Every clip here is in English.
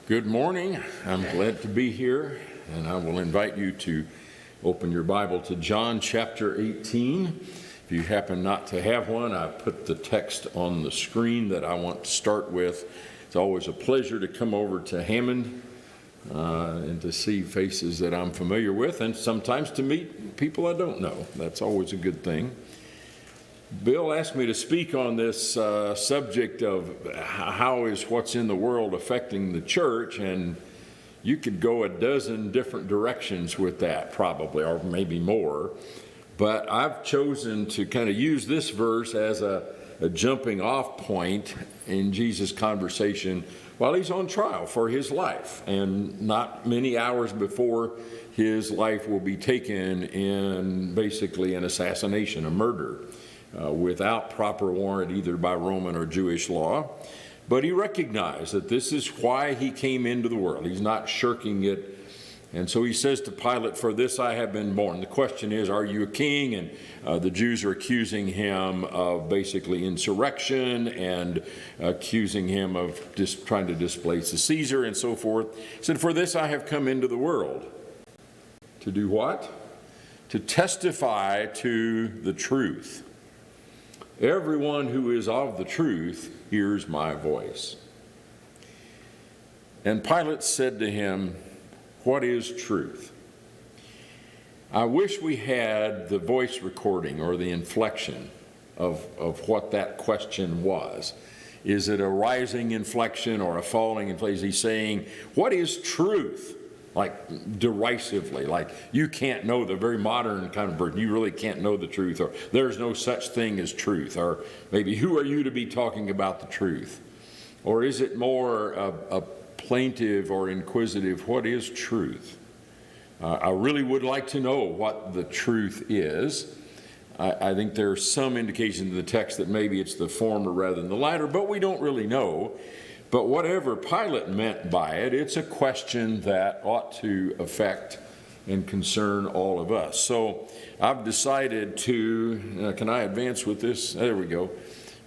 Good morning. I'm glad to be here, and I will invite you to open your Bible to John chapter 18. If you happen not to have one, I put the text on the screen that I want to start with. It's always a pleasure to come over to Hammond and to see faces that I'm familiar with, and sometimes to meet people I don't know. That's always a good thing. Bill asked me to speak on this subject of how is what's in the world affecting the church, and you could go a dozen different directions with that probably, or maybe more. But I've chosen to kind of use this verse as a jumping off point in Jesus' conversation while he's on trial for his life. And not many hours before his life will be taken in basically an assassination, a murder. Without proper warrant either by Roman or Jewish law. But he recognized that this is why he came into the world. He's not shirking it. And so he says to Pilate, "For this I have been born." The question is, are you a king? And the Jews are accusing him of basically insurrection and accusing him of just trying to displace the Caesar and so forth. He said, "For this I have come into the world." To do what? To testify to the truth. Everyone who is of the truth hears my voice. And Pilate said to him, "What is truth?" I wish we had the voice recording or the inflection of what that question was. Is it a rising inflection or a falling inflection? He's saying, "What is truth?" Like derisively, like you can't know, the very modern kind of version, you really can't know the truth, or there's no such thing as truth, or maybe who are you to be talking about the truth? Or is it more a plaintive or inquisitive, what is truth? I really would like to know what the truth is. I think there's some indication in the text that maybe it's the former rather than the latter, but we don't really know. But whatever Pilate meant by it, it's a question that ought to affect and concern all of us. So I've decided to, can I advance with this? There we go.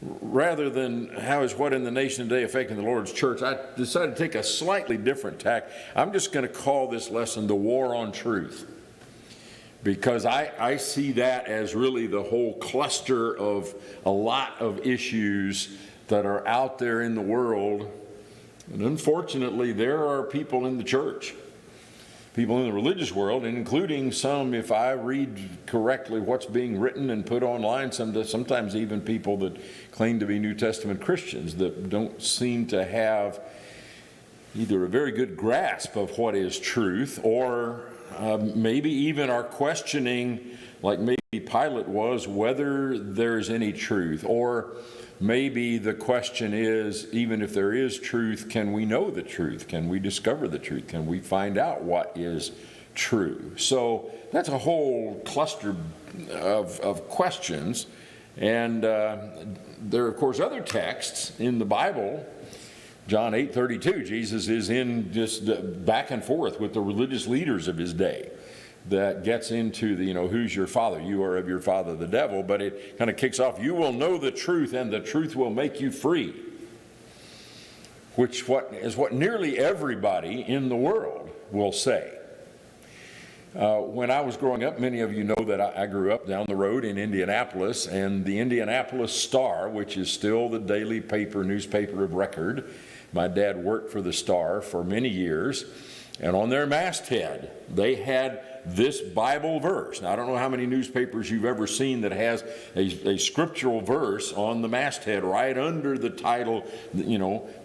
Rather than how is what in the nation today affecting the Lord's church, I decided to take a slightly different tack. I'm just going to call this lesson the War on Truth. Because I see that as really the whole cluster of a lot of issues that are out there in the world. And unfortunately, there are people in the church, people in the religious world, including some, if I read correctly what's being written and put online, sometimes even people that claim to be New Testament Christians that don't seem to have either a very good grasp of what is truth, or maybe even are questioning, like maybe Pilate was, whether there's any truth. Or maybe the question is, even if there is truth, can we know the truth? Can we discover the truth? Can we find out what is true? So that's a whole cluster of questions. And there are, of course, other texts in the Bible. John 8:32, Jesus is in just back and forth with the religious leaders of his day. That gets into the, who's your father? You are of your father, the devil. But it kind of kicks off, you will know the truth, and the truth will make you free. Which is what nearly everybody in the world will say. When I was growing up, many of you know that I grew up down the road in Indianapolis, and the Indianapolis Star, which is still the daily newspaper of record. My dad worked for the Star for many years. And on their masthead, they had this Bible verse. Now, I don't know how many newspapers you've ever seen that has a scriptural verse on the masthead right under the title,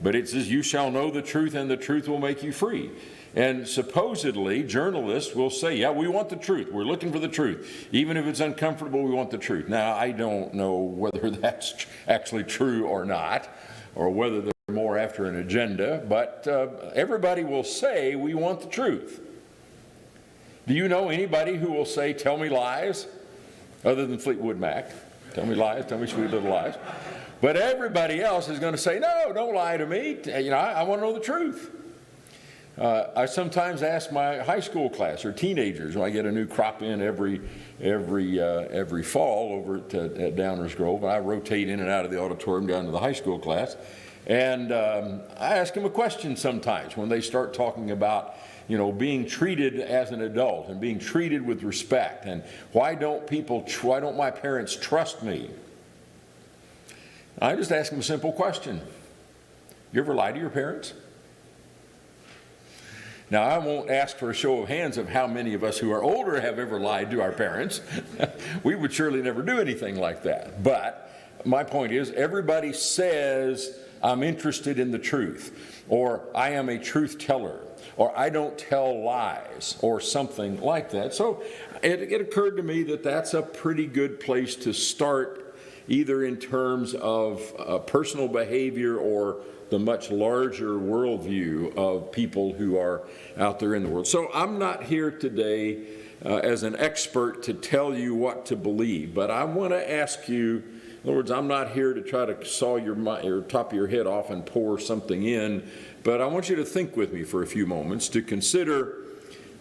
but it says, "You shall know the truth, and the truth will make you free." And supposedly, journalists will say, yeah, we want the truth. We're looking for the truth. Even if it's uncomfortable, we want the truth. Now, I don't know whether that's actually true or not, or whether they're more after an agenda, but everybody will say we want the truth. Do you know anybody who will say, "Tell me lies," other than Fleetwood Mac? Tell me lies, tell me sweet little lies. But everybody else is going to say, "No, don't lie to me. I want to know the truth." I sometimes ask my high school class or teenagers when I get a new crop in every fall over at Downers Grove, and I rotate in and out of the auditorium down to the high school class. And I ask them a question sometimes when they start talking about, being treated as an adult and being treated with respect. And why don't my parents trust me? I just ask them a simple question. You ever lie to your parents? Now, I won't ask for a show of hands of how many of us who are older have ever lied to our parents. We would surely never do anything like that. But my point is, everybody says, I'm interested in the truth, or I am a truth teller, or I don't tell lies, or something like that. So it occurred to me that that's a pretty good place to start, either in terms of personal behavior or the much larger worldview of people who are out there in the world. So I'm not here today as an expert to tell you what to believe, but I want to ask you, in other words, I'm not here to try to saw your top of your head off and pour something in, but I want you to think with me for a few moments to consider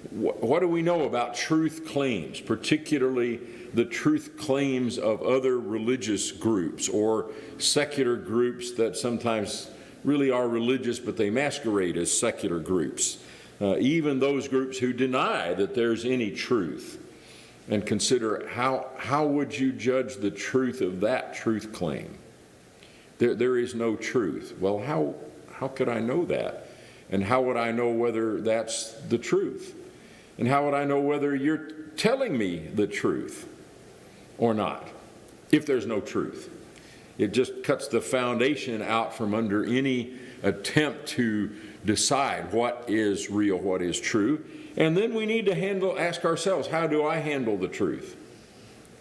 what do we know about truth claims, particularly the truth claims of other religious groups or secular groups that sometimes really are religious, but they masquerade as secular groups. Even those groups who deny that there's any truth. And consider how would you judge the truth of that truth claim? There is no truth. Well, how could I know that? And how would I know whether that's the truth? And how would I know whether you're telling me the truth or not, if there's no truth? It just cuts the foundation out from under any attempt to decide what is real, what is true. And then we need to ask ourselves, how do I handle the truth?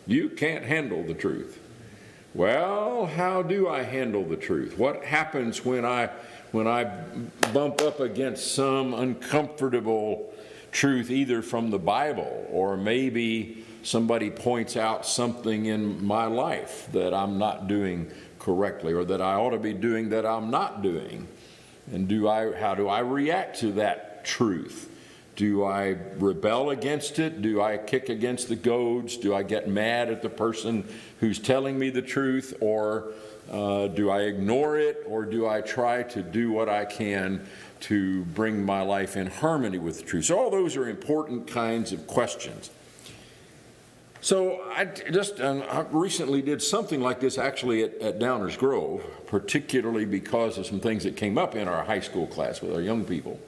You can't handle the truth. Well, how do I handle the truth? What happens when I bump up against some uncomfortable truth, either from the Bible or maybe somebody points out something in my life that I'm not doing correctly or that I ought to be doing that I'm not doing? And how do I react to that truth? Do I rebel against it? Do I kick against the goads? Do I get mad at the person who's telling me the truth? Or do I ignore it? Or do I try to do what I can to bring my life in harmony with the truth? So all those are important kinds of questions. So I recently did something like this actually at Downers Grove, particularly because of some things that came up in our high school class with our young people.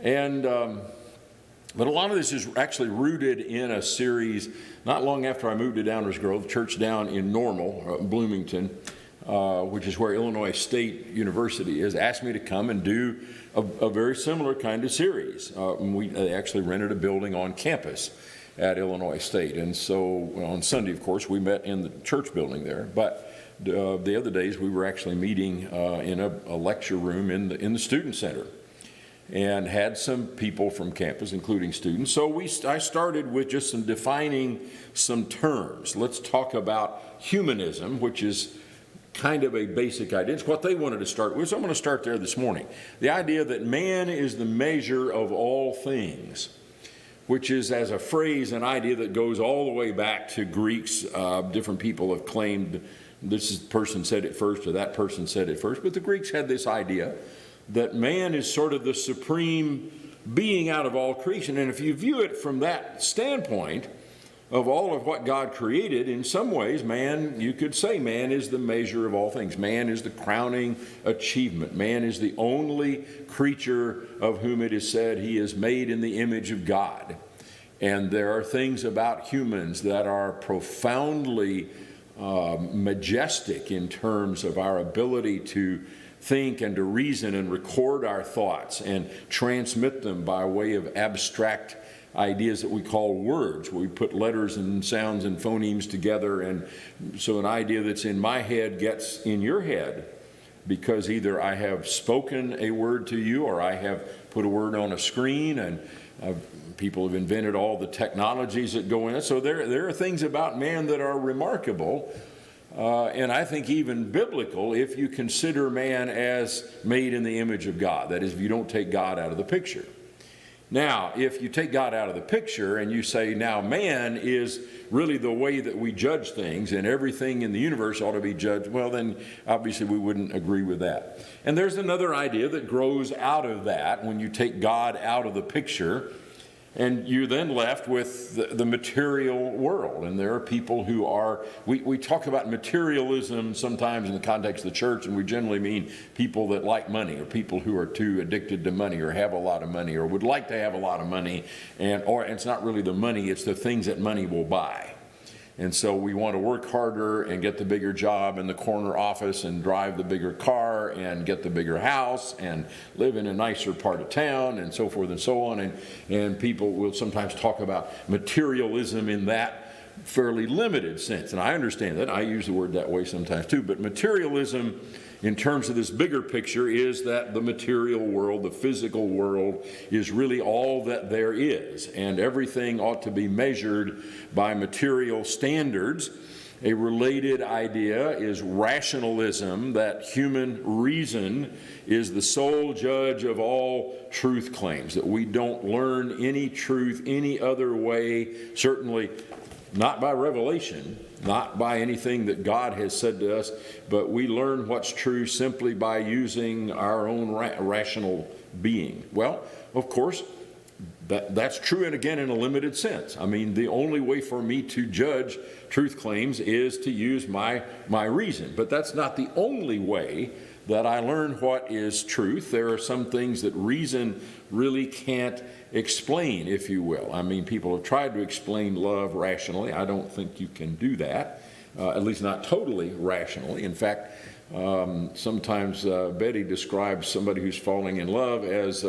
And but a lot of this is actually rooted in a series not long after I moved to Downers Grove, church down in Normal, Bloomington, which is where Illinois State University is, asked me to come and do a very similar kind of series. They actually rented a building on campus at Illinois State. And so on Sunday, of course, we met in the church building there. But the other days, we were actually meeting in a lecture room in the student center, and had some people from campus, including students. So I started with just defining some terms. Let's talk about humanism, which is kind of a basic idea. It's what they wanted to start with, so I'm going to start there this morning. The idea that man is the measure of all things, which is, as a phrase, an idea that goes all the way back to Greeks. Different people have claimed this person said it first or that person said it first, but the Greeks had this idea that man is sort of the supreme being out of all creation. And if you view it from that standpoint of all of what God created, in some ways, you could say man is the measure of all things. Man is the crowning achievement. Man is the only creature of whom it is said he is made in the image of God. And there are things about humans that are profoundly majestic in terms of our ability to think and to reason and record our thoughts and transmit them by way of abstract ideas that we call words, where we put letters and sounds and phonemes together, and so an idea that's in my head gets in your head because either I have spoken a word to you or I have put a word on a screen, and people have invented all the technologies that go in it. So there are things about man that are remarkable, and I think even biblical if you consider man as made in the image of God. That is, if you don't take God out of the picture. Now, if you take God out of the picture and you say, now man is really the way that we judge things and everything in the universe ought to be judged, well, then obviously we wouldn't agree with that. And there's another idea that grows out of that when you take God out of the picture, and you're then left with the material world. And there are people who are, we talk about materialism sometimes in the context of the church, and we generally mean people that like money, or people who are too addicted to money, or have a lot of money, or would like to have a lot of money, or it's not really the money, it's the things that money will buy. And so we want to work harder and get the bigger job in the corner office and drive the bigger car and get the bigger house and live in a nicer part of town and so forth and so on. And people will sometimes talk about materialism in that fairly limited sense. And I understand that. I use the word that way sometimes too. But materialism in terms of this bigger picture is that the material world, the physical world, is really all that there is, and everything ought to be measured by material standards. A related idea is rationalism, that human reason is the sole judge of all truth claims, that we don't learn any truth any other way, certainly not by revelation, not by anything that God has said to us, but we learn what's true simply by using our own rational being. Well, of course, that's true, and again, in a limited sense. I mean, the only way for me to judge truth claims is to use my reason, but that's not the only way that I learn what is truth. There are some things that reason really can't explain, if you will. I mean, people have tried to explain love rationally. I don't think you can do that, at least not totally rationally. In fact, sometimes Betty describes somebody who's falling in love as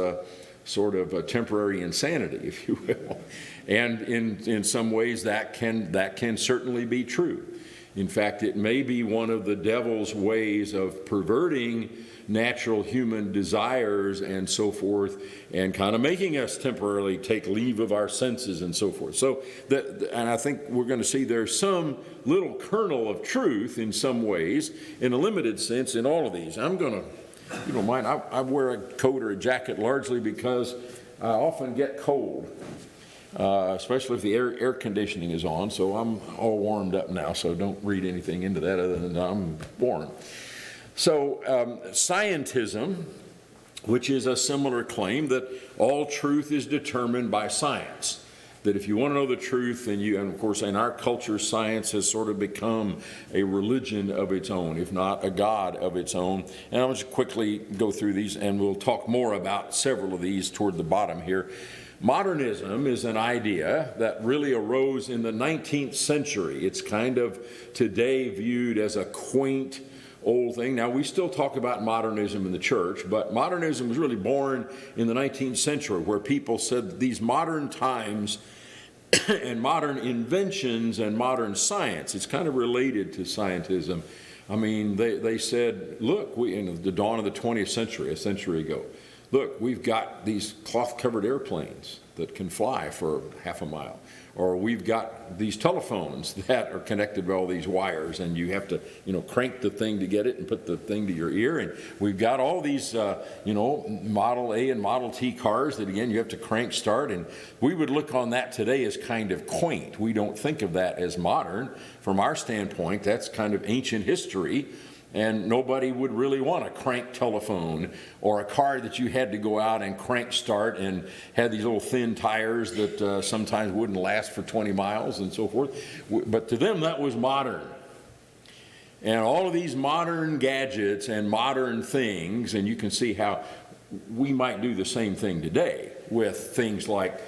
sort of a temporary insanity, if you will. And in some ways that can certainly be true. In fact, it may be one of the devil's ways of perverting natural human desires and so forth, and kind of making us temporarily take leave of our senses and so forth. So, and I think we're going to see there's some little kernel of truth in some ways, in a limited sense, in all of these. I'm going to, if you don't mind, I wear a coat or a jacket largely because I often get cold. Especially if the air conditioning is on, so I'm all warmed up now, so don't read anything into that other than I'm warm. So scientism, which is a similar claim that all truth is determined by science, that if you want to know the truth, and of course in our culture science has sort of become a religion of its own, if not a god of its own. And I'll just quickly go through these, and we'll talk more about several of these toward the bottom here. Modernism is an idea that really arose in the 19th century. It's kind of today viewed as a quaint old thing. Now, we still talk about modernism in the church, but modernism was really born in the 19th century, where people said these modern times and modern inventions and modern science, it's kind of related to scientism. I mean, they said, look, in the dawn of the 20th century, a century ago, look, we've got these cloth-covered airplanes that can fly for half a mile. Or we've got these telephones that are connected by all these wires, and you have to, crank the thing to get it and put the thing to your ear. And we've got all these, Model A and Model T cars that, again, you have to crank start. And we would look on that today as kind of quaint. We don't think of that as modern. From our standpoint, that's kind of ancient history. And nobody would really want a crank telephone or a car that you had to go out and crank start and had these little thin tires that sometimes wouldn't last for 20 miles and so forth. But to them, that was modern. And all of these modern gadgets and modern things, and you can see how we might do the same thing today with things like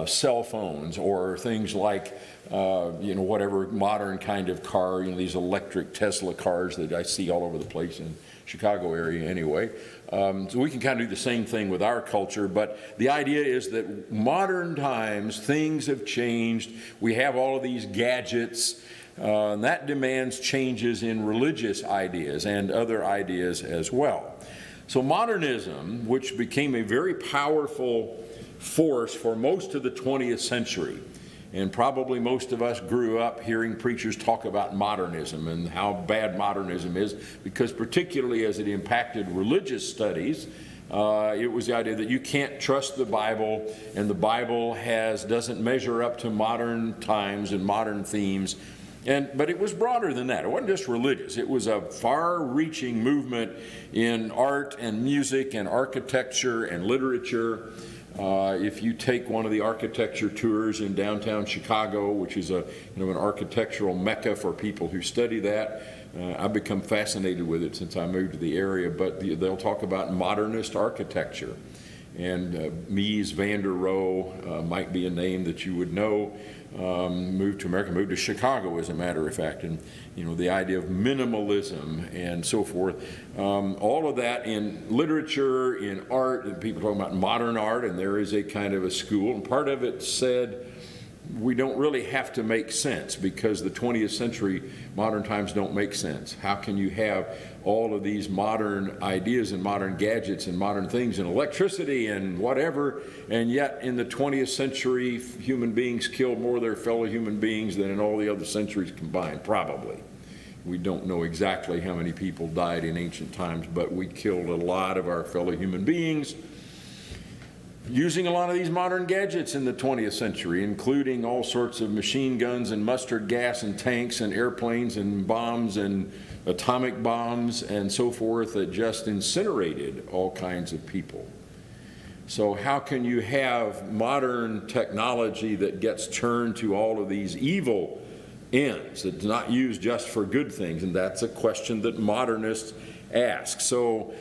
cell phones, or things like whatever modern kind of car, these electric Tesla cars that I see all over the place in Chicago area anyway. So we can kind of do the same thing with our culture, but the idea is that modern times, things have changed. We have all of these gadgets, and that demands changes in religious ideas and other ideas as well. So modernism, which became a very powerful force for most of the 20th century, and probably most of us grew up hearing preachers talk about modernism and how bad modernism is, because particularly as it impacted religious studies, It was the idea that you can't trust the Bible, and the Bible doesn't measure up to modern times and modern themes. But it was broader than that. It wasn't just religious. It was a far-reaching movement in art and music and architecture and literature. If you take one of the architecture tours in downtown Chicago, which is an architectural mecca for people who study that, I've become fascinated with it since I moved to the area. But they'll talk about modernist architecture, and Mies van der Rohe might be a name that you would know. Moved to America, moved to Chicago, as a matter of fact, and the idea of minimalism and so forth. All of that in literature, in art, and people talking about modern art, and there is a kind of a school, and part of it said we don't really have to make sense because the 20th century, modern times don't make sense. How can you have all of these modern ideas and modern gadgets and modern things and electricity and whatever, and yet in the 20th century, human beings killed more of their fellow human beings than in all the other centuries combined? Probably. We don't know exactly how many people died in ancient times, but we killed a lot of our fellow human beings using a lot of these modern gadgets in the 20th century, including all sorts of machine guns and mustard gas and tanks and airplanes and bombs and atomic bombs and so forth that just incinerated all kinds of people. So how can you have modern technology that gets turned to all of these evil ends? It's not used just for good things, and that's a question that modernists ask. So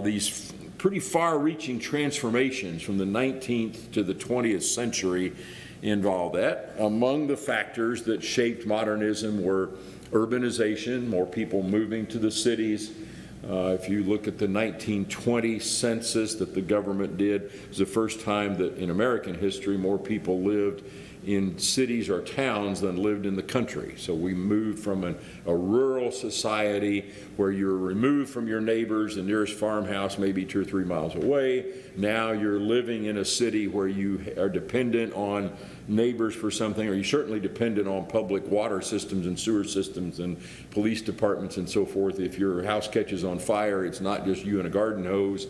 these pretty far-reaching transformations from the 19th to the 20th century involve that. Among the factors that shaped modernism were urbanization, more people moving to the cities. If you look at the 1920 census that the government did, it was the first time that in American history more people lived in cities or towns than lived in the country. So we moved from a rural society where you're removed from your neighbors, the nearest farmhouse maybe 2 or 3 miles away. Now you're living in a city where you are dependent on neighbors for something, or you're certainly dependent on public water systems and sewer systems and police departments and so forth. If your house catches on fire, it's not just you and a garden hose.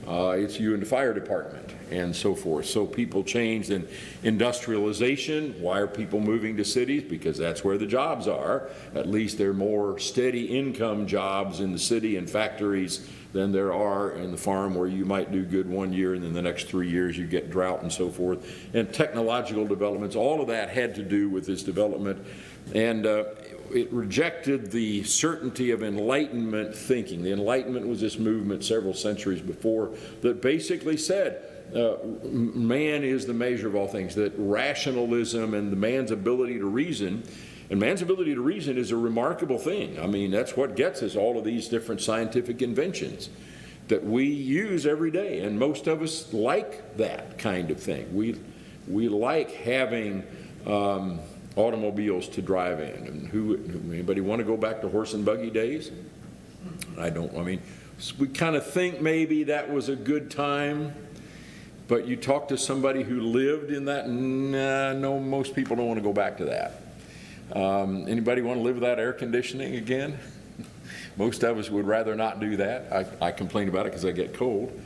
It's you and the fire department and so forth. So people changed. And industrialization, why are people moving to cities? Because that's where the jobs are. At least there are more steady income jobs in the city and factories than there are in the farm, where you might do good 1 year and then the next 3 years you get drought and so forth. And technological developments, all of that had to do with this development. And it rejected the certainty of Enlightenment thinking. The Enlightenment was this movement several centuries before that basically said man is the measure of all things, that rationalism and the man's ability to reason, and man's ability to reason is a remarkable thing. I mean, that's what gets us all of these different scientific inventions that we use every day, and most of us like that kind of thing. We like having automobiles to drive in. And anybody want to go back to horse and buggy days? I don't. I mean, we kind of think maybe that was a good time, but you talk to somebody who lived in that, no, most people don't want to go back to that. Anybody want to live without air conditioning again? Most of us would rather not do that. I complain about it because I get cold,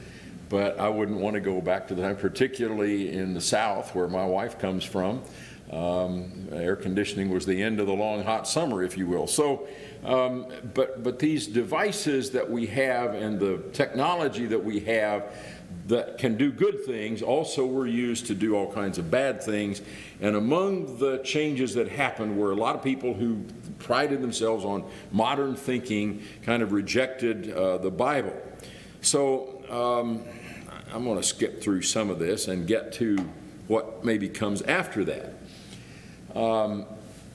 but I wouldn't want to go back to that, particularly in the South where my wife comes from. Air conditioning was the end of the long hot summer, if you will. So, but these devices that we have and the technology that we have that can do good things also were used to do all kinds of bad things. And among the changes that happened were a lot of people who prided themselves on modern thinking kind of rejected the Bible. So I'm going to skip through some of this and get to what maybe comes after that.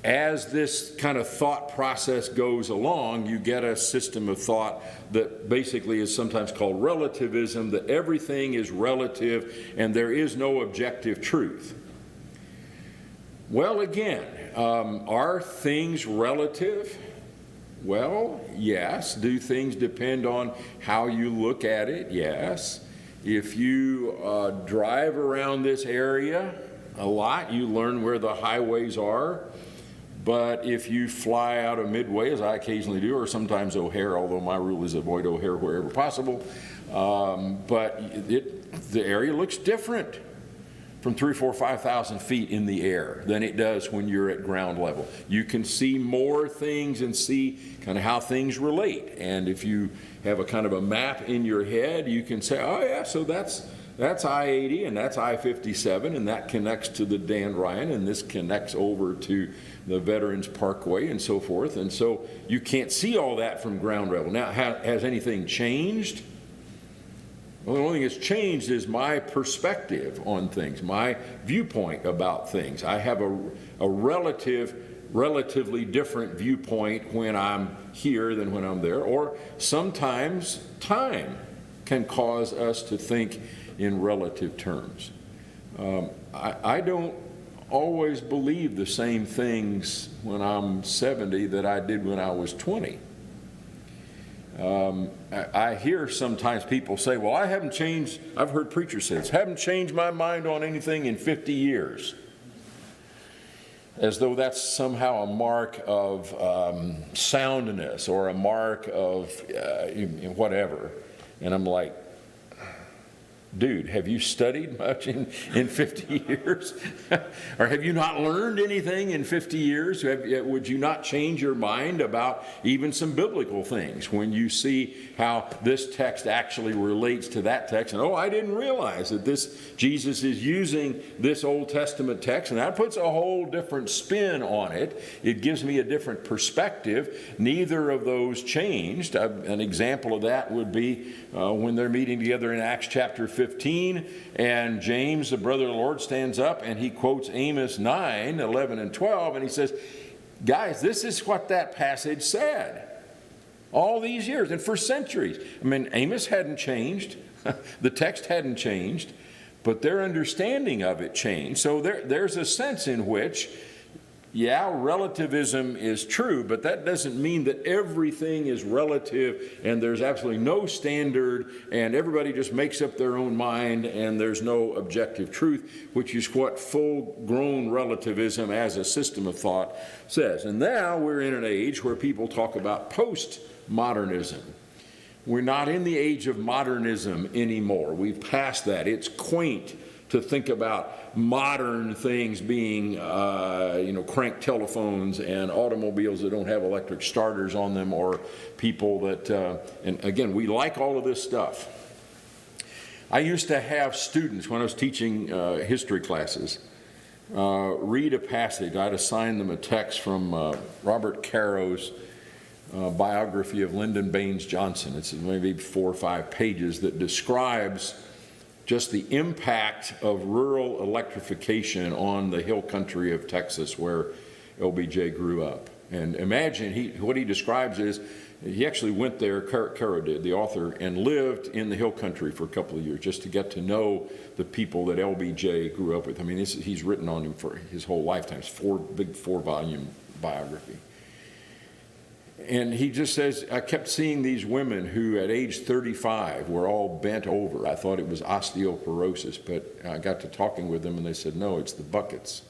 As this kind of thought process goes along, you get a system of thought that basically is sometimes called relativism, that everything is relative and there is no objective truth. Well, again, are things relative? Well, yes. Do things depend on how you look at it? Yes. If you drive around this area a lot, you learn where the highways are. But if you fly out of Midway, as I occasionally do, or sometimes O'Hare, although my rule is avoid O'Hare wherever possible, but the area looks different from 3,000, 4,000, 5,000 feet in the air than it does when you're at ground level. You can see more things and see kind of how things relate. And if you have a kind of a map in your head, you can say, oh yeah, so that's I-80 and that's I-57 and that connects to the Dan Ryan and this connects over to the Veterans Parkway and so forth. And so you can't see all that from ground level. Now, has anything changed? Well, the only thing that's changed is my perspective on things, my viewpoint about things. I have a relatively different viewpoint when I'm here than when I'm there, or sometimes time can cause us to think in relative terms. I don't always believe the same things when I'm 70 that I did when I was 20. I hear sometimes people say, well, I haven't changed, I've heard preachers say this, haven't changed my mind on anything in 50 years. As though that's somehow a mark of soundness or a mark of whatever. And I'm like, dude, have you studied much in 50 years? Or have you not learned anything in 50 years? Would you not change your mind about even some biblical things when you see how this text actually relates to that text? And I didn't realize that Jesus is using this Old Testament text, and that puts a whole different spin on it. It gives me a different perspective. Neither of those changed. An example of that would be when they're meeting together in Acts chapter 15, and James, the brother of the Lord, stands up and he quotes Amos 9, 11, and 12, and he says, guys, this is what that passage said all these years and for centuries. I mean, Amos hadn't changed, the text hadn't changed, but their understanding of it changed. So there's a sense in which, yeah, relativism is true, but that doesn't mean that everything is relative and there's absolutely no standard and everybody just makes up their own mind and there's no objective truth, which is what full-grown relativism as a system of thought says. And now we're in an age where people talk about postmodernism. We're not in the age of modernism anymore. We've passed that. It's quaint to think about modern things being, crank telephones and automobiles that don't have electric starters on them, or people that, and again, we like all of this stuff. I used to have students, when I was teaching history classes, read a passage. I'd assign them a text from Robert Caro's biography of Lyndon Baines Johnson. It's maybe 4 or 5 pages that describes just the impact of rural electrification on the hill country of Texas where LBJ grew up. And imagine, what he describes is, he actually went there, Caro did, the author, and lived in the hill country for a couple of years just to get to know the people that LBJ grew up with. I mean, he's written on him for his whole lifetime. It's big 4-volume biography. And he just says, I kept seeing these women who at age 35 were all bent over. I thought it was osteoporosis, but I got to talking with them and they said, no, it's the buckets.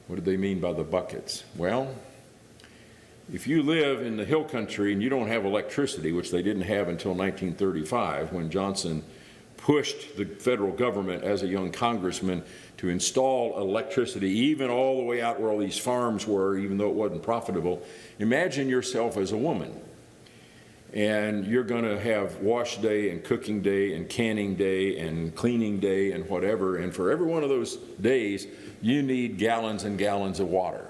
What did they mean by the buckets? Well, if you live in the hill country and you don't have electricity, which they didn't have until 1935, when Johnson pushed the federal government as a young congressman to install electricity, even all the way out where all these farms were, even though it wasn't profitable. Imagine yourself as a woman, and you're going to have wash day and cooking day and canning day and cleaning day and whatever, and for every one of those days, you need gallons and gallons of water.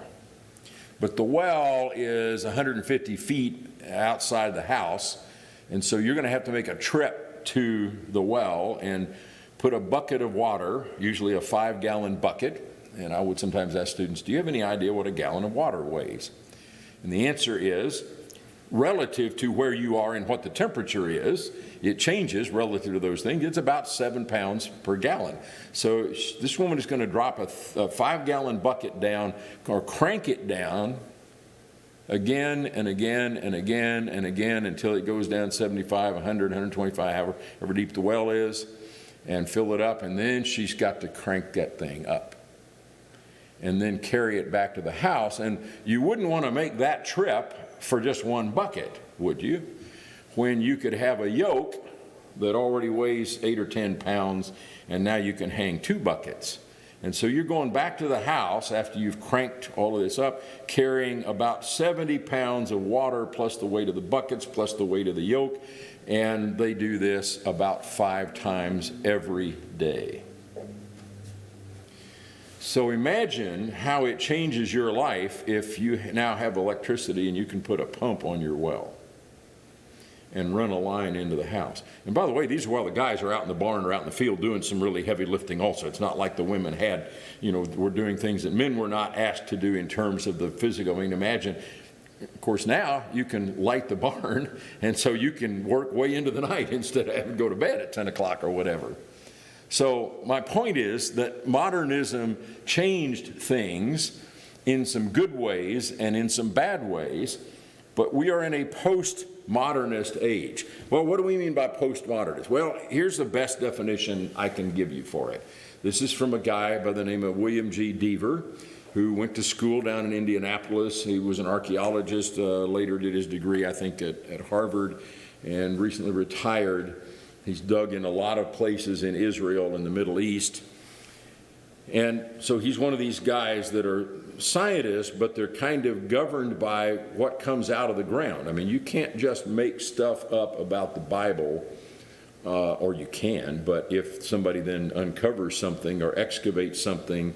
But the well is 150 feet outside the house, and so you're going to have to make a trip to the well and put a bucket of water, usually a 5-gallon bucket, and I would sometimes ask students, do you have any idea what a gallon of water weighs? And the answer is, relative to where you are and what the temperature is, it changes relative to those things. It's about 7 pounds per gallon. So this woman is going to drop a 5-gallon bucket down or crank it down again and again and again and again until it goes down 75, 100, 125, however deep the well is, and fill it up, and then she's got to crank that thing up. and then carry it back to the house. And you wouldn't want to make that trip for just one bucket, would you? When you could have a yoke that already weighs 8 or 10 pounds, and now you can hang 2 buckets. And so you're going back to the house after you've cranked all of this up, carrying about 70 pounds of water plus the weight of the buckets plus the weight of the yoke. And they do this about 5 times every day. So imagine how it changes your life if you now have electricity and you can put a pump on your well and run a line into the house. And by the way, these are while the guys are out in the barn or out in the field doing some really heavy lifting also. It's not like the women were doing things that men were not asked to do in terms of the physical. I mean, imagine, of course, now you can light the barn, and so you can work way into the night instead of having to go to bed at 10 o'clock or whatever. So my point is that modernism changed things in some good ways and in some bad ways, but we are in a post-modernist age. Well, what do we mean by post-modernist? Well, here's the best definition I can give you for it. This is from a guy by the name of William G. Deaver, who went to school down in Indianapolis. He was an archaeologist, later did his degree, I think, at Harvard, and recently retired. He's dug in a lot of places in Israel and the Middle East. And so he's one of these guys that are scientists, but they're kind of governed by what comes out of the ground. I mean, you can't just make stuff up about the Bible, or you can, but if somebody then uncovers something or excavates something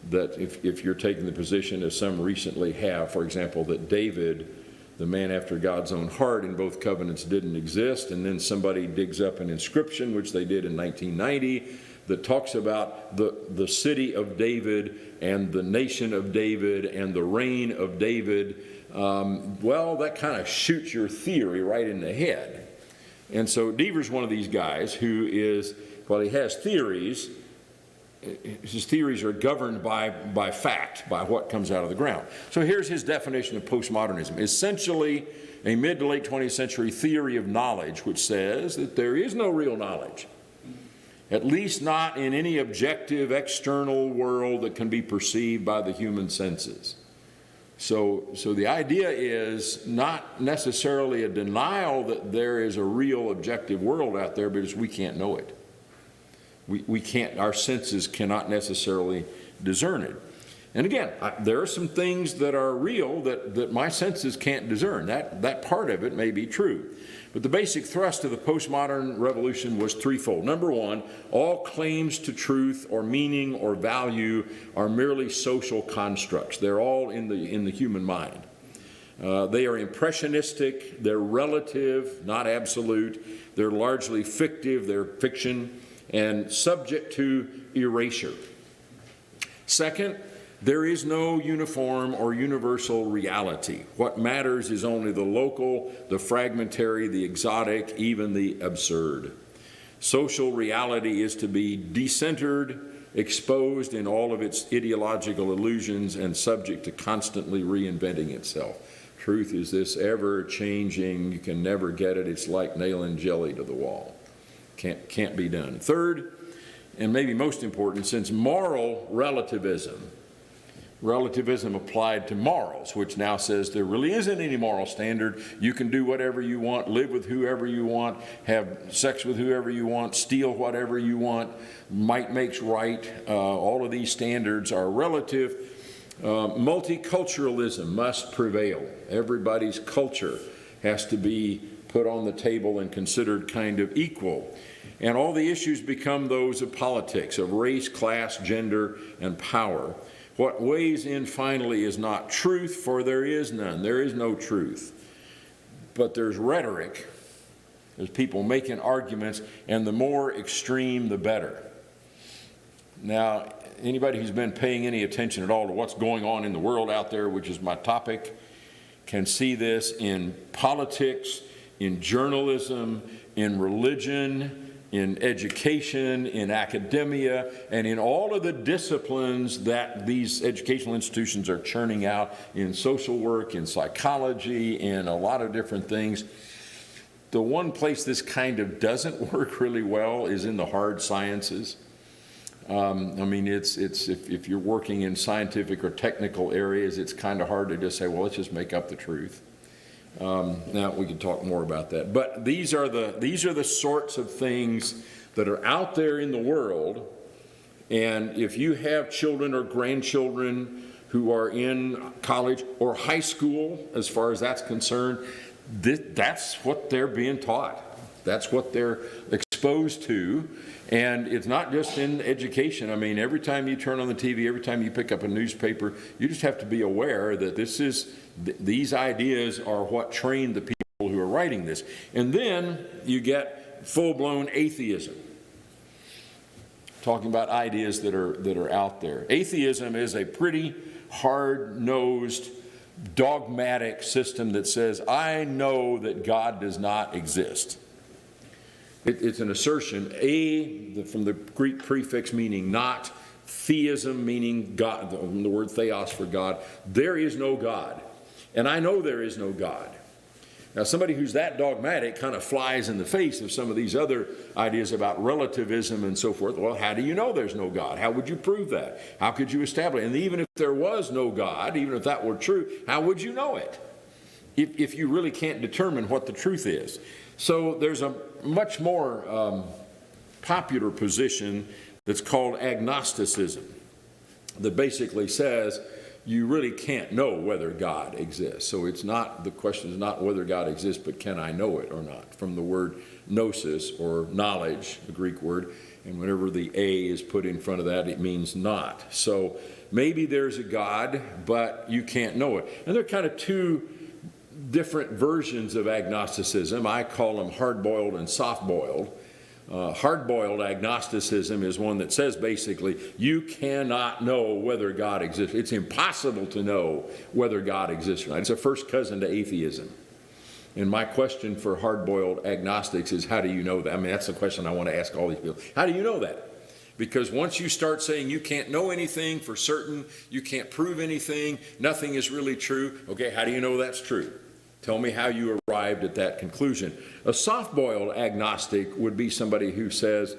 that if you're taking the position, as some recently have, for example, that David, the man after God's own heart in both covenants, didn't exist, and then somebody digs up an inscription, which they did in 1990, that talks about the city of David and the nation of David and the reign of David, well, that kind of shoots your theory right in the head. And so Deaver's one of these guys who is, while he has theories, his theories are governed by fact, by what comes out of the ground. So here's his definition of postmodernism. Essentially, a mid to late 20th century theory of knowledge which says that there is no real knowledge, at least not in any objective external world that can be perceived by the human senses. So the idea is not necessarily a denial that there is a real objective world out there, but we can't know it. We can't, our senses cannot necessarily discern it. And again, there are some things that are real that my senses can't discern. That part of it may be true. But the basic thrust of the postmodern revolution was threefold. Number one, all claims to truth or meaning or value are merely social constructs. They're all in the human mind. They are impressionistic, they're relative, not absolute, they're largely fictive, they're fiction, and subject to erasure. Second, there is no uniform or universal reality. What matters is only the local, the fragmentary, the exotic, even the absurd. Social reality is to be decentered, exposed in all of its ideological illusions, and subject to constantly reinventing itself. Truth is this ever-changing, you can never get it. It's like nailing jelly to the wall. Can't be done. Third, and maybe most important, since moral relativism applied to morals, which now says there really isn't any moral standard. You can do whatever you want, live with whoever you want, have sex with whoever you want, steal whatever you want, might makes right. All of these standards are relative. Multiculturalism must prevail. Everybody's culture has to be put on the table and considered kind of equal. And all the issues become those of politics, of race, class, gender, and power. What weighs in finally is not truth, for there is none. There is no truth. But there's rhetoric. There's people making arguments, and the more extreme, the better. Now, anybody who's been paying any attention at all to what's going on in the world out there, which is my topic, can see this in politics, in journalism, in religion, in education, in academia, and in all of the disciplines that these educational institutions are churning out, in social work, in psychology, in a lot of different things. The one place this kind of doesn't work really well is in the hard sciences. I mean, it's if you're working in scientific or technical areas, it's kind of hard to just say, well, let's just make up the truth. Now we can talk more about that. But these are the sorts of things that are out there in the world. And if you have children or grandchildren who are in college or high school, as far as that's concerned, that's what they're being taught. That's what they're exposed to. And it's not just in education. I mean, every time you turn on the TV, every time you pick up a newspaper, you just have to be aware that these ideas are what trained the people who are writing this. And then you get full-blown atheism. Talking about ideas that are out there. Atheism is a pretty hard-nosed, dogmatic system that says, I know that God does not exist. It's an assertion. From the Greek prefix meaning not, theism meaning God, the word theos for God. There is no God. And I know there is no God. Now, somebody who's that dogmatic kind of flies in the face of some of these other ideas about relativism and so forth. Well, how do you know there's no God? How would you prove that? How could you establish it? And even if there was no God, even if that were true, how would you know it? If you really can't determine what the truth is. So there's a much more popular position that's called agnosticism that basically says you really can't know whether God exists. So the question is not whether God exists, but can I know it or not? From the word gnosis, or knowledge, the Greek word, and whenever the A is put in front of that, it means not. So maybe there's a God, but you can't know it. And there are kind of two different versions of agnosticism. I call them hard-boiled and soft-boiled. Hard-boiled agnosticism is one that says basically you cannot know whether God exists. It's impossible to know whether God exists or not. It's a first cousin to atheism. And my question for hard-boiled agnostics is, how do you know that? I mean, that's the question I want to ask all these people. How do you know that? Because once you start saying you can't know anything for certain, you can't prove anything, nothing is really true, okay, how do you know that's true? Tell me how you arrived at that conclusion. A soft-boiled agnostic would be somebody who says,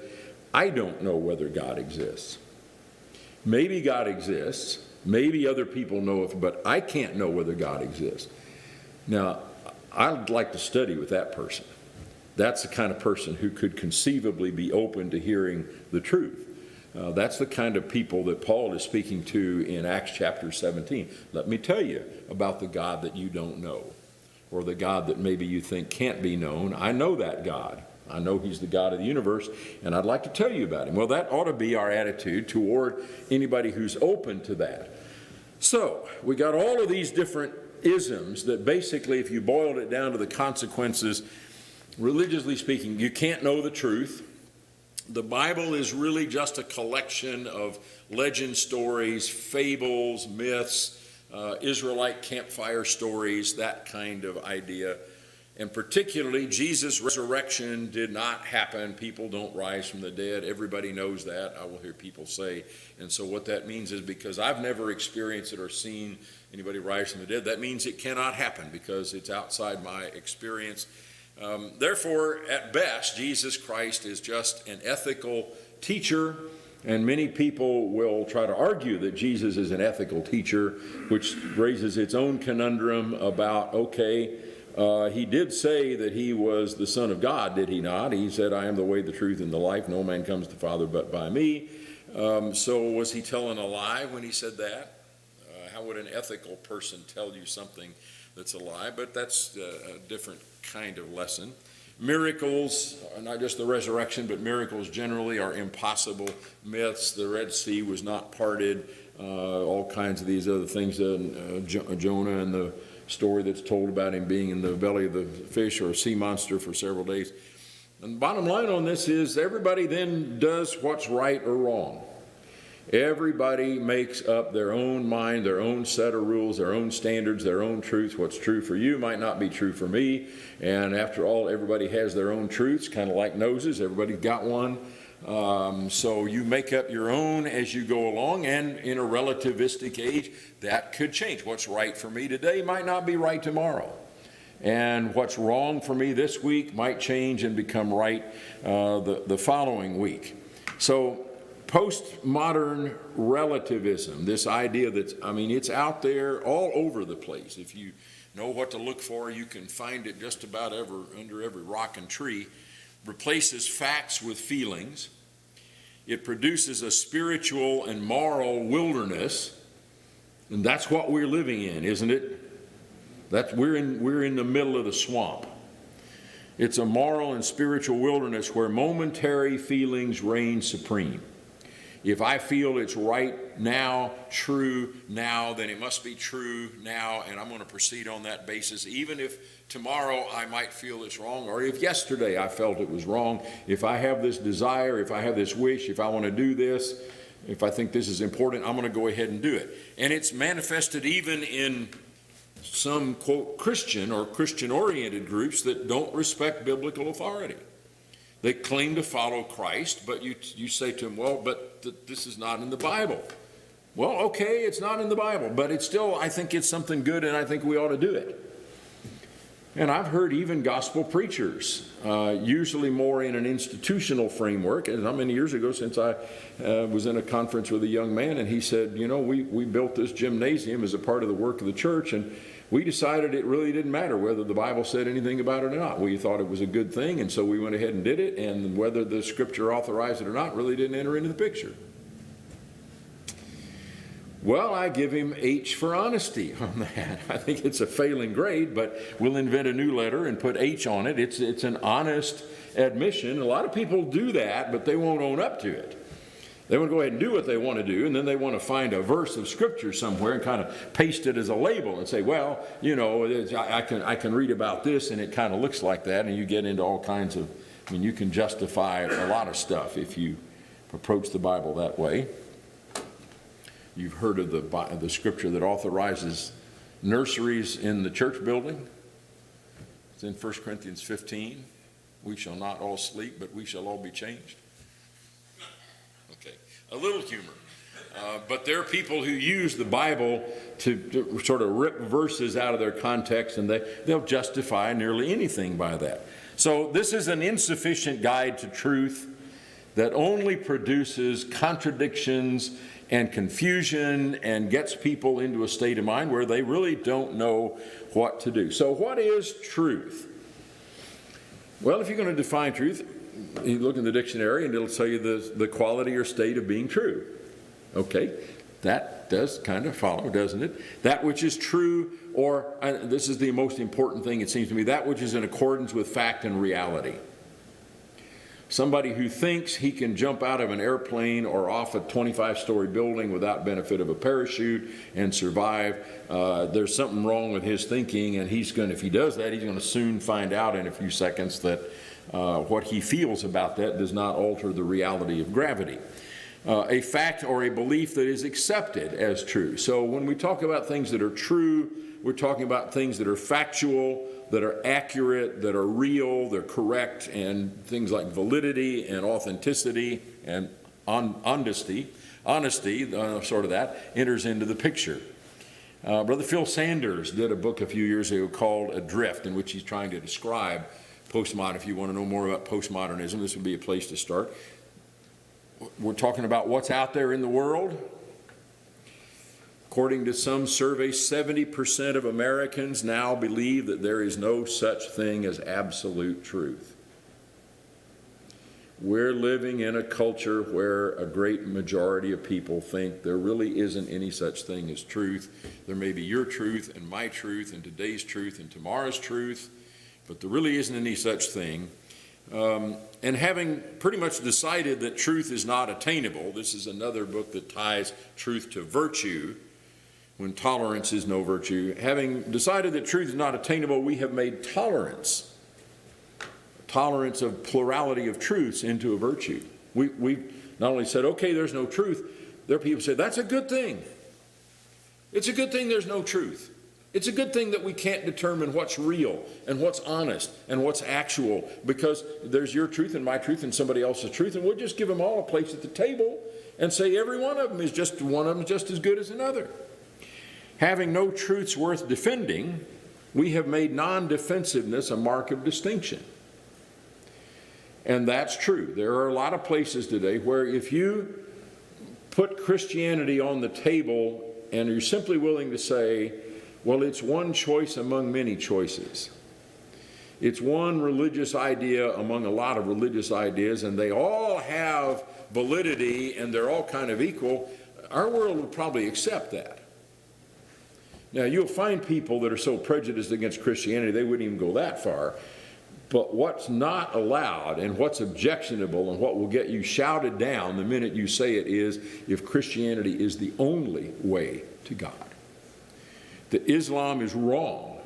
I don't know whether God exists. Maybe God exists. Maybe other people know it, but I can't know whether God exists. Now, I'd like to study with that person. That's the kind of person who could conceivably be open to hearing the truth. That's the kind of people that Paul is speaking to in Acts chapter 17. Let me tell you about the God that you don't know, or the God that maybe you think can't be known. I know that God. I know he's the God of the universe, and I'd like to tell you about him. Well, that ought to be our attitude toward anybody who's open to that. So, we got all of these different isms that basically, if you boiled it down to the consequences, religiously speaking, you can't know the truth. The Bible is really just a collection of legend stories, fables, myths, Israelite campfire stories, that kind of idea. And particularly, Jesus' resurrection did not happen. People don't rise from the dead. Everybody knows that, I will hear people say. And so what that means is, because I've never experienced it or seen anybody rise from the dead, that means it cannot happen because it's outside my experience. Therefore, at best, Jesus Christ is just an ethical teacher. And many people will try to argue that Jesus is an ethical teacher, which raises its own conundrum about, okay, he did say that he was the Son of God, did he not? He said, I am the way, the truth, and the life. No man comes to the Father but by me. So was he telling a lie when he said that? How would an ethical person tell you something that's a lie? But that's a different kind of lesson. Miracles, not just the resurrection, but miracles generally are impossible myths. The Red Sea was not parted, all kinds of these other things. Jonah and the story that's told about him being in the belly of the fish or a sea monster for several days. And the bottom line on this is everybody then does what's right or wrong. Everybody makes up their own mind, their own set of rules, their own standards, their own truths. What's true for you might not be true for me. And after all, everybody has their own truths, kind of like noses. Everybody's got one. So you make up your own as you go along. And in a relativistic age, that could change. What's right for me today might not be right tomorrow. And what's wrong for me this week might change and become right the following week. So Postmodern relativism, this idea that, it's out there all over the place. If you know what to look for, you can find it just about under every rock and tree, replaces facts with feelings. It produces a spiritual and moral wilderness, and that's what we're living in, isn't it? We're in the middle of the swamp. It's a moral and spiritual wilderness where momentary feelings reign supreme. If I feel it's right now, true now, then it must be true now, and I'm going to proceed on that basis, even if tomorrow I might feel it's wrong, or if yesterday I felt it was wrong. If I have this desire, if I have this wish, if I want to do this, if I think this is important, I'm going to go ahead and do it. And it's manifested even in some, quote, Christian or Christian-oriented groups that don't respect biblical authority. They claim to follow Christ, but you say to them, well, but this is not in the Bible. Well, okay, it's not in the Bible, but it's still, I think it's something good, and I think we ought to do it. And I've heard even gospel preachers, usually more in an institutional framework, and how many years ago since I was in a conference with a young man, and he said, we built this gymnasium as a part of the work of the church, and we decided it really didn't matter whether the Bible said anything about it or not. We thought it was a good thing, and so we went ahead and did it, and whether the Scripture authorized it or not really didn't enter into the picture. Well, I give him H for honesty on that. I think it's a failing grade, but we'll invent a new letter and put H on it. It's an honest admission. A lot of people do that, but they won't own up to it. They want to go ahead and do what they want to do, and then they want to find a verse of Scripture somewhere and kind of paste it as a label and say, well, I can read about this, and it kind of looks like that, and you get into all kinds of, you can justify a lot of stuff if you approach the Bible that way. You've heard of the Scripture that authorizes nurseries in the church building. It's in 1 Corinthians 15. We shall not all sleep, but we shall all be changed. Okay, a little humor. But there are people who use the Bible to sort of rip verses out of their context, and they'll justify nearly anything by that. So this is an insufficient guide to truth that only produces contradictions and confusion and gets people into a state of mind where they really don't know what to do. So what is truth? Well, if you're going to define truth, you look in the dictionary and it'll tell you the quality or state of being true. Okay, that does kind of follow, doesn't it? That which is true, or this is the most important thing, it seems to me, that which is in accordance with fact and reality. Somebody who thinks he can jump out of an airplane or off a 25-story building without benefit of a parachute and survive, there's something wrong with his thinking, and if he does that, he's going to soon find out in a few seconds that what he feels about that does not alter the reality of gravity. A fact or a belief that is accepted as true. So when we talk about things that are true, we're talking about things that are factual, that are accurate, that are real, they're correct, and things like validity and authenticity and honesty, sort of that, enters into the picture. Brother Phil Sanders did a book a few years ago called Adrift, in which he's trying to describe postmodern. If you want to know more about postmodernism, this would be a place to start. We're talking about what's out there in the world. According to some surveys, 70% of Americans now believe that there is no such thing as absolute truth. We're living in a culture where a great majority of people think there really isn't any such thing as truth. There may be your truth and my truth and today's truth and tomorrow's truth, but there really isn't any such thing. And having pretty much decided that truth is not attainable, this is another book that ties truth to virtue, when tolerance is no virtue. Having decided that truth is not attainable, we have made tolerance of plurality of truths into a virtue. We've not only said, okay, there's no truth, there are people who say, that's a good thing. It's a good thing there's no truth. It's a good thing that we can't determine what's real and what's honest and what's actual, because there's your truth and my truth and somebody else's truth, and we'll just give them all a place at the table and say every one of them is just as good as another. Having no truths worth defending, we have made non-defensiveness a mark of distinction. And that's true. There are a lot of places today where if you put Christianity on the table and you're simply willing to say, well, it's one choice among many choices. It's one religious idea among a lot of religious ideas, and they all have validity and they're all kind of equal, our world would probably accept that. Now, you'll find people that are so prejudiced against Christianity, they wouldn't even go that far. But what's not allowed and what's objectionable and what will get you shouted down the minute you say it is if Christianity is the only way to God. That Islam is wrong,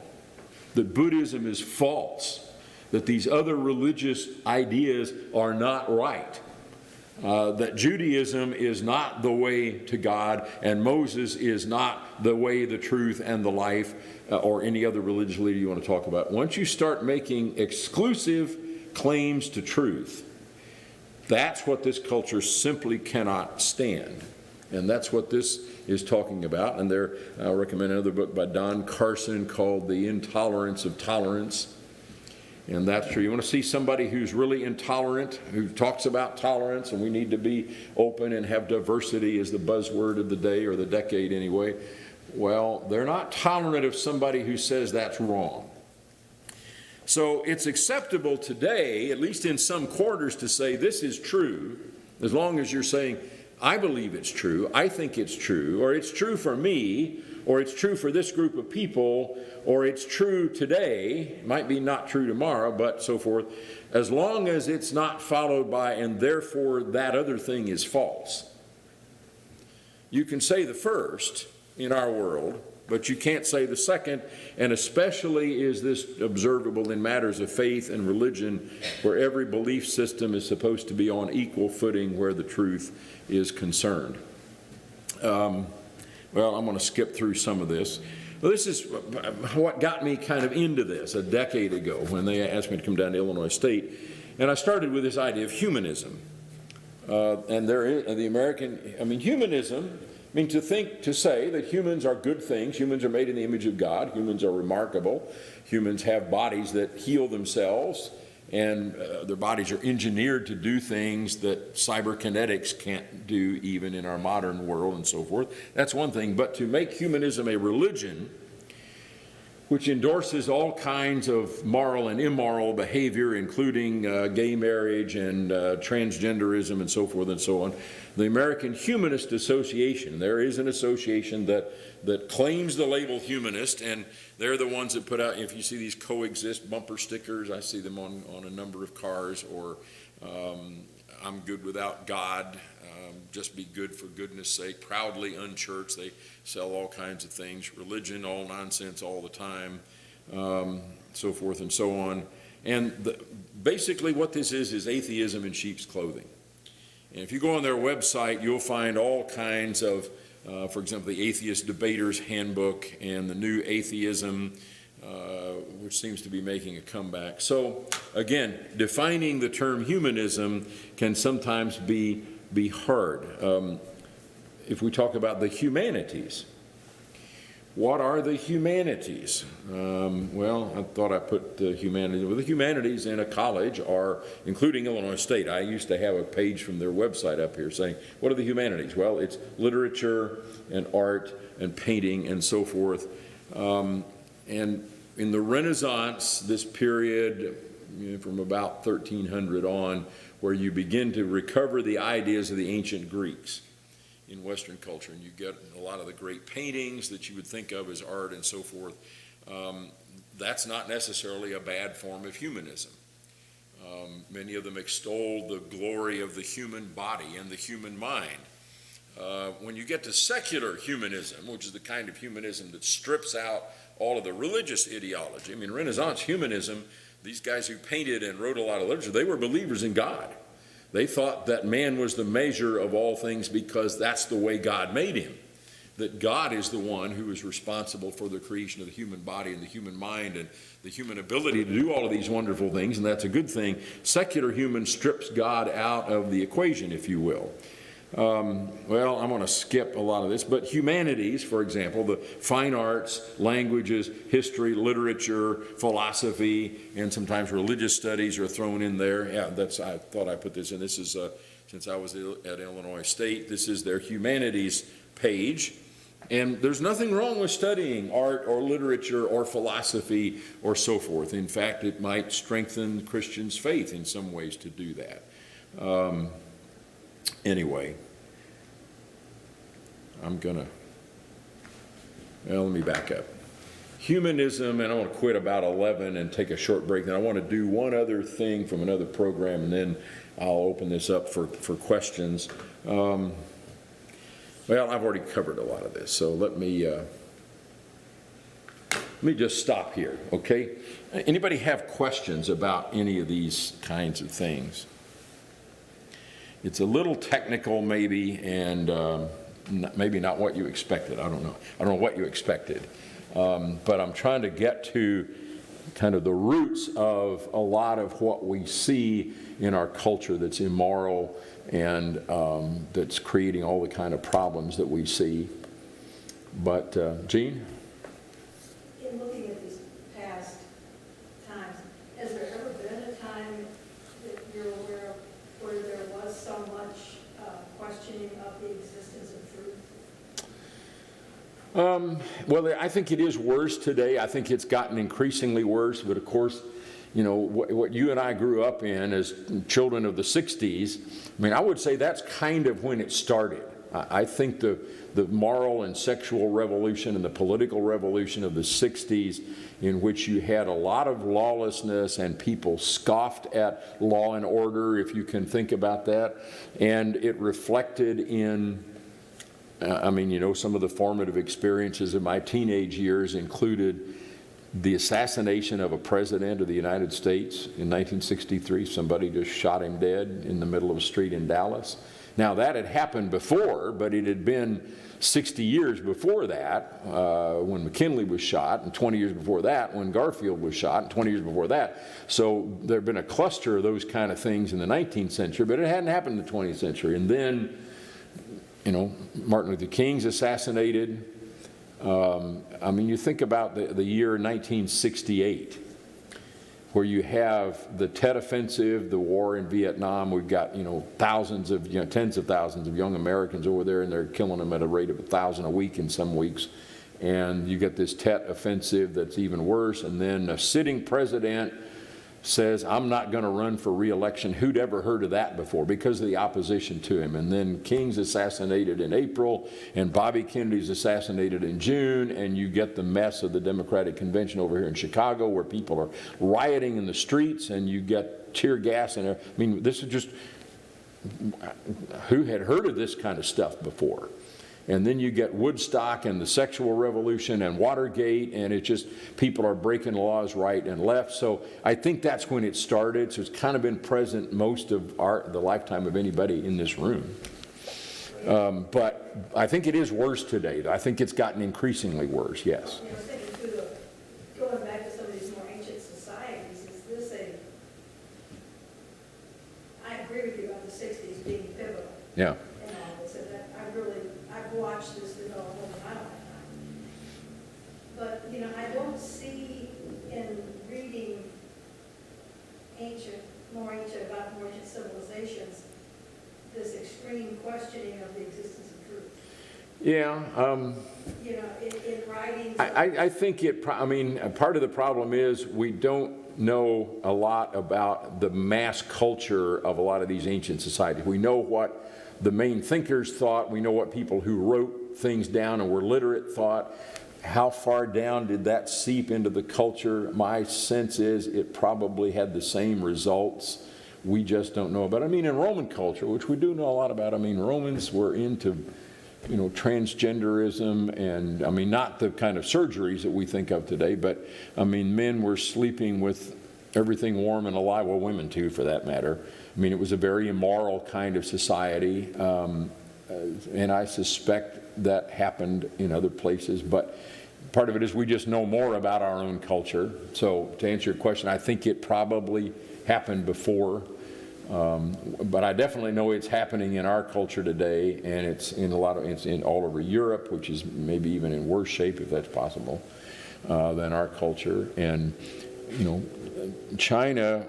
that Buddhism is false, that these other religious ideas are not right, that Judaism is not the way to God, and Moses is not the way, the truth, and the life, or any other religious leader you want to talk about. Once you start making exclusive claims to truth, that's what this culture simply cannot stand. And that's what this is talking about. And there, I'll recommend another book by Don Carson called The Intolerance of Tolerance. And that's true. You want to see somebody who's really intolerant, who talks about tolerance, and we need to be open and have diversity as the buzzword of the day or the decade anyway. Well, they're not tolerant of somebody who says that's wrong. So it's acceptable today, at least in some quarters, to say this is true, as long as you're saying, I believe it's true, I think it's true, or it's true for me, or it's true for this group of people, or it's true today, might be not true tomorrow, but so forth, as long as it's not followed by, and therefore that other thing is false. You can say the first in our world, but you can't say the second, and especially is this observable in matters of faith and religion, where every belief system is supposed to be on equal footing where the truth is concerned. Well, I'm going to skip through some of this. Well, this is what got me kind of into this a decade ago when they asked me to come down to Illinois State. And I started with this idea of humanism. And there is the American, humanism, to say that humans are good things, humans are made in the image of God, humans are remarkable, humans have bodies that heal themselves, and their bodies are engineered to do things that cyberkinetics can't do even in our modern world and so forth. That's one thing. But to make humanism a religion which endorses all kinds of moral and immoral behavior, including gay marriage and transgenderism and so forth and so on, the American Humanist Association, there is an association that claims the label humanist, and they're the ones that put out, if you see these coexist bumper stickers, I see them on a number of cars, or I'm good without God, just be good for goodness sake, proudly unchurched. They sell all kinds of things, religion, all nonsense all the time, so forth and so on. And basically what this is atheism in sheep's clothing. And if you go on their website, you'll find all kinds of, for example, the Atheist Debater's Handbook and the New Atheism, which seems to be making a comeback. So again, defining the term humanism can sometimes be hard. If we talk about the humanities, what are the humanities? Well, I thought I put the humanities. Well, the humanities in a college are, including Illinois State. I used to have a page from their website up here saying, what are the humanities? Well, it's literature and art and painting and so forth. And in the Renaissance, this period, from about 1300 on, where you begin to recover the ideas of the ancient Greeks in Western culture, and you get a lot of the great paintings that you would think of as art and so forth. That's not necessarily a bad form of humanism. Many of them extol the glory of the human body and the human mind. When you get to secular humanism, which is the kind of humanism that strips out all of the religious ideology, Renaissance humanism, these guys who painted and wrote a lot of literature, they were believers in God. They thought that man was the measure of all things because that's the way God made him. That God is the one who is responsible for the creation of the human body and the human mind and the human ability to do all of these wonderful things, and that's a good thing. Secular human strips God out of the equation, if you will. Well, I'm going to skip a lot of this, but humanities, for example, the fine arts, languages, history, literature, philosophy, and sometimes religious studies are thrown in there. Yeah, I thought I put this in. This is since I was at Illinois State. This is their humanities page. And there's nothing wrong with studying art or literature or philosophy or so forth. In fact, it might strengthen Christians' faith in some ways to do that. Anyway, well, let me back up. Humanism, and I want to quit about 11 and take a short break. Then I want to do one other thing from another program, and then I'll open this up for questions. Well, I've already covered a lot of this, so let me just stop here, okay? Anybody have questions about any of these kinds of things? It's a little technical maybe, and maybe not what you expected. I don't know what you expected. But I'm trying to get to kind of the roots of a lot of what we see in our culture that's immoral and that's creating all the kind of problems that we see. But, Jean? In looking at these past times, has there ever been a time that you're aware of where there was so much questioning of the existence of truth? Well, I think it is worse today. I think it's gotten increasingly worse. But of course, you know, what you and I grew up in as children of the 60s, I mean, I would say that's kind of when it started. I think the moral and sexual revolution and the political revolution of the 60s, in which you had a lot of lawlessness and people scoffed at law and order, if you can think about that, and it reflected in I mean, you know, some of the formative experiences of my teenage years included the assassination of a president of the United States in 1963. Somebody just shot him dead in the middle of a street in Dallas. Now, that had happened before, but it had been 60 years before that when McKinley was shot, and 20 years before that when Garfield was shot, and 20 years before that. So there had been a cluster of those kind of things in the 19th century, but it hadn't happened in the 20th century. And then, you know, Martin Luther King's assassinated. I mean, you think about the year 1968, where you have the Tet Offensive, the war in Vietnam. We've got, you know, thousands of, you know, tens of thousands of young Americans over there, and they're killing them at a rate of 1,000 a week in some weeks. And you get this Tet Offensive that's even worse. And then a sitting president says, I'm not going to run for re-election. Who'd ever heard of that before? Because of the opposition to him. And then King's assassinated in April, and Bobby Kennedy's assassinated in June, and you get the mess of the Democratic Convention over here in Chicago, where people are rioting in the streets, and you get tear gas. And I mean, this is just, who had heard of this kind of stuff before? And then you get Woodstock and the sexual revolution and Watergate, and it just, people are breaking laws right and left. So I think that's when it started. So it's kind of been present most of the lifetime of anybody in this room. But I think it is worse today. I think it's gotten increasingly worse, yes. I was thinking too, going back to some of these more ancient societies, is this I agree with you about the 60s being pivotal. Yeah. I've watched this develop over my lifetime. But, you know, I don't see in reading more ancient civilizations, this extreme questioning of the existence of truth. Yeah. You know, in writings. I think I mean, part of the problem is we don't know a lot about the mass culture of a lot of these ancient societies. We know what the main thinkers thought. We know what people who wrote things down and were literate thought. How far down did that seep into the culture? My sense is it probably had the same results. We just don't know about it. I mean, in Roman culture, which we do know a lot about, I mean, Romans were into, you know, transgenderism, and I mean, not the kind of surgeries that we think of today, but I mean, men were sleeping with everything warm and alive, well, women too, for that matter. I mean, it was a very immoral kind of society, and I suspect that happened in other places, but part of it is we just know more about our own culture. So to answer your question, I think it probably happened before, but I definitely know it's happening in our culture today, and it's in all over Europe, which is maybe even in worse shape, if that's possible, than our culture. And, you know, China,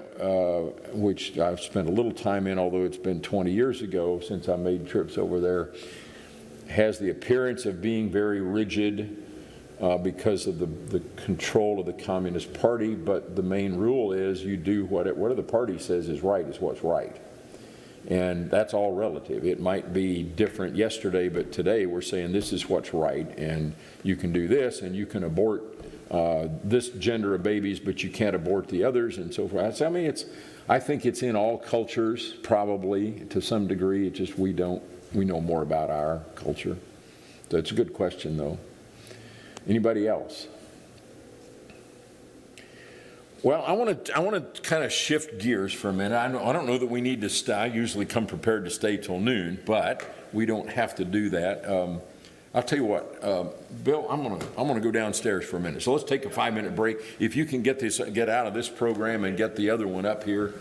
which I've spent a little time in, although it's been 20 years ago since I made trips over there, has the appearance of being very rigid because of the control of the Communist Party, but the main rule is you do whatever the party says is what's right. And that's all relative. It might be different yesterday, but today we're saying this is what's right, and you can do this, and you can abort this gender of babies, but you can't abort the others, and so forth. I mean, I think it's in all cultures, probably, to some degree. It's just we know more about our culture. So it's a good question, though. Anybody else? Well, I want to kind of shift gears for a minute. I don't know that we need to stay. I usually come prepared to stay till noon, but we don't have to do that. I'll tell you what, Bill, I'm gonna go downstairs for a minute. So let's take a 5-minute break. If you can get out of this program and get the other one up here.